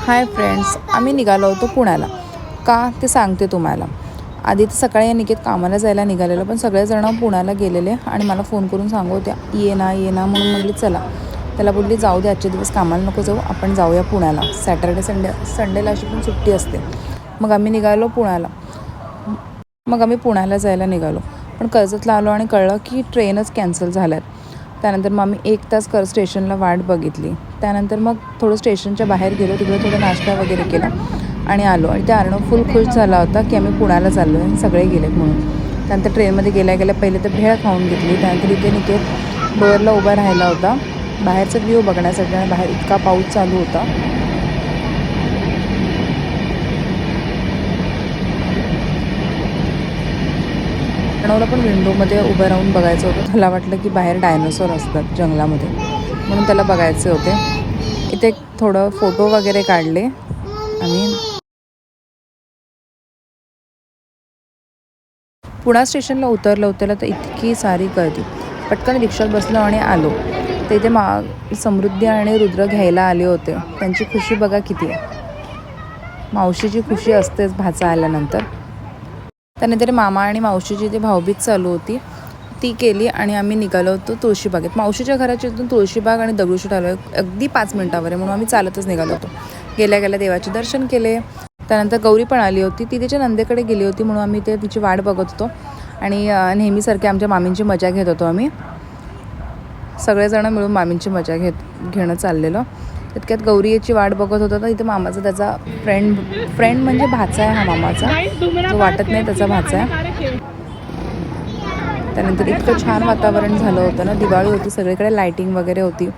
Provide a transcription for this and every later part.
Hi friends, आम्ही निघालो होतो पुण्याला. का ते सांगते तुम्हाला. आधी तर सकाळी निकेत कामाला जायला निघालेलं, पण सगळेजण पुण्याला गेलेले आणि मला फोन करून सांगत ये ना म्हणून म्हटली चला. त्याला बोलली जाऊ दे, आजचे दिवस कामाला नको जाऊ, आपण जाऊया पुण्याला. सॅटर्डे संडेला अशी पण सुट्टी असते. मग आम्ही निघालो पुण्याला. मग आम्ही पुण्याला जायला निघालो, पण कर्जतला आलो आणि कळलं की ट्रेनच कॅन्सल झाल्यात. त्यानंतर मग आम्ही 1 तास स्टेशनला वाट बघितली. त्यानंतर मग थोडं स्टेशनच्या बाहेर गेलो, तिकडे थोडं नाश्ता वगैरे केला आणि आलो. आणि त्या अर्णव फुल खुश झाला होता की आम्ही पुण्याला चाललो आहे, सगळे गेलेत म्हणून. त्यानंतर ट्रेनमध्ये गेल्या पहिले तर भेळ खाऊन घेतली. त्यानंतर इथे निकेत डोअरला उभा राहिला होता बाहेरचा व्ह्यू बघण्यासाठी, आणि बाहेर इतका पाऊस चालू होता. अर्णवला पण विंडोमध्ये उभं राहून बघायचं होतं. त्याला वाटलं की बाहेर डायनोसॉर असतात जंगलामध्ये, म्हणून त्याला बघायचे होते. इथे थोडं फोटो वगैरे काढले आम्ही. पुणा स्टेशनला उतरलं तर इतकी सारी गर्दी. पटकन रिक्षात बसलो आणि आलो. तर इथे समृद्धी आणि रुद्र घ्यायला आले होते. त्यांची खुशी बघा किती आहे. मावशीची खुशी असतेच भाचा आल्यानंतर. त्यानंतर मामा आणि मावशीची ती भाऊबीज चालू होती, ती केली आणि आम्ही निघालो होतो तुळशीबागेत. मावशीच्या घराच्या इथून तुळशीबाग आणि दगडूशेठ आलो अगदी 5 मिनिटावर आहे, म्हणून आम्ही चालतच निघालो होतो. गेल्या देवाचे दर्शन केले. त्यानंतर गौरी पण आली होती, ती तिच्या नंदेकडे गेली होती, म्हणून आम्ही तिची वाट बघत होतो. आणि नेहमीसारखे आमच्या मामींची मजा घेत होतो. आम्ही सगळेजण मिळून मामींची मजा घेणं चाललेलं. तितक्यात गौरी याची वाट बघत होता. तर इथे मामाचा त्याचा फ्रेंड म्हणजे भाचा आहे हा मामाचा, जो वाटत नाही त्याचा भाचा आहे. त्यानंतर इतकं छान वातावरण झालं होतं ना, दिवाळी होती, सगळीकडे लायटिंग वगैरे होती.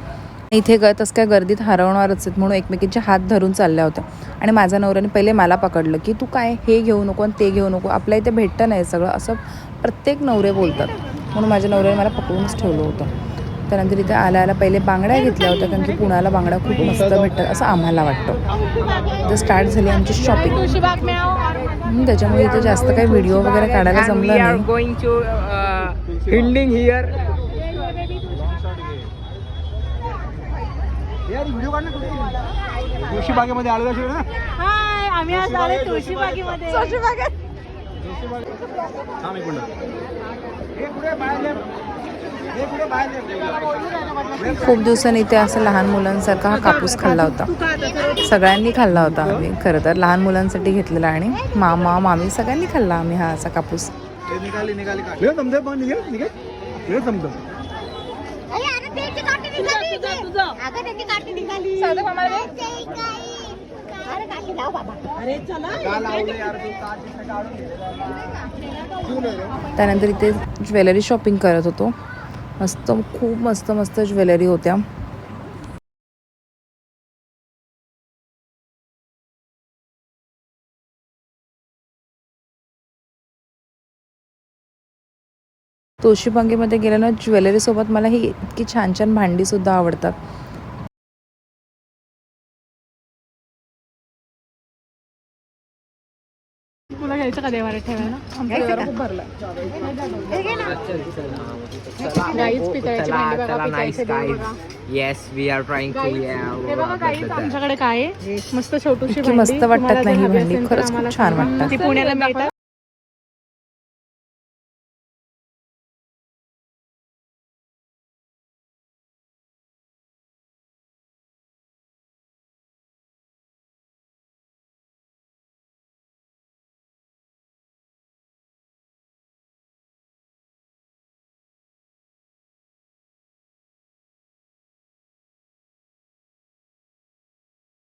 इथे तसं काय गर्दीत हरवणारच आहेत म्हणून एकमेकींचे हात धरून चालल्या होत्या. आणि माझ्या नवऱ्याने पहिले मला पकडलं की तू काय हे घेऊ नको आणि ते घेऊ नको, आपल्या इथे भेटतं नाही सगळं, असं प्रत्येक नवरे बोलतात. म्हणून माझ्या नवऱ्याने मला पकडूनच ठेवलं होतं. त्यानंतर इथे आल्या पहिले बांगड्या घेतल्या होत्या, कारण की पुण्याला बांगड्या खूप मस्त भेटतात असं आम्हाला वाटतं. तर स्टार्ट झाली आमची शॉपिंग. त्याच्यामुळे इथे जास्त काही व्हिडिओ वगैरे काढायला जमलं नाही. तुळशीबागेमध्ये आलो ना. हाय, आम्ही आज आले तुळशीबागेमध्ये. खूप दिवसांनी इथे असं लहान मुलांसारखा हा कापूस खाल्ला होता. सगळ्यांनी खाल्ला होता आम्ही, खरं तर लहान मुलांसाठी घेतलेला आणि मामा मामी सगळ्यांनी खाल्ला आम्ही हा असा कापूस. त्यानंतर इथे ज्वेलरी शॉपिंग करत होतो. खूप मस्त ज्वेलरी होत्या. तुळशीबागेमध्ये गेल्यानं ज्वेलरीसोबत मला ही इतकी छान भांडीसुद्धा आवडतात. तुला घ्यायचं का देवाला ठेवायला? आमचा देवारा खूप भरला. आमच्याकडे काय आहे, मस्त छोटूशी मस्त वाटतात नाही भांडी, खरंच खूप छान वाटतात. ती पुण्याला मिळतात.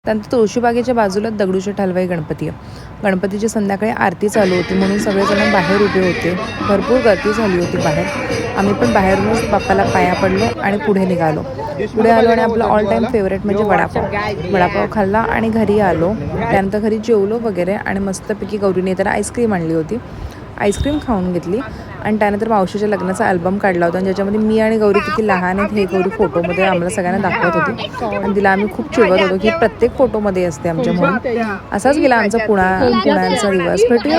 त्यानंतर तुळशीबागेच्या बाजूला दगडूशेठ हलवाई गणपती आहे. गणपतीची संध्याकाळी आरती चालू होती, म्हणून सगळेजण बाहेर उभे होते. भरपूर गर्दी झाली होती बाहेर. आम्ही पण बाहेरूनच बाप्पाला पाया पडलो आणि पुढे निघालो. पुढे आलो आणि आपलं ऑल टाईम फेवरेट म्हणजे वडापाव खाल्ला आणि घरी आलो. त्यानंतर घरी जेवलो वगैरे आणि मस्तपैकी गौरीने तर आईस्क्रीम आणली होती, आईस्क्रीम खाऊन घेतली. आणि त्यानंतर मावशीच्या लग्नाचा अल्बम काढला होता, ज्याच्यामध्ये मी आणि गौरी किती लहान आहेत हे गौरी फोटोमध्ये आम्हाला सगळ्यांना दाखवत होती. आणि तिला आम्ही खूप चिडवत होतो की प्रत्येक फोटोमध्ये असते आमच्या, म्हणून असाच गेला आमचा पुण्याचा दिवस. भेटूया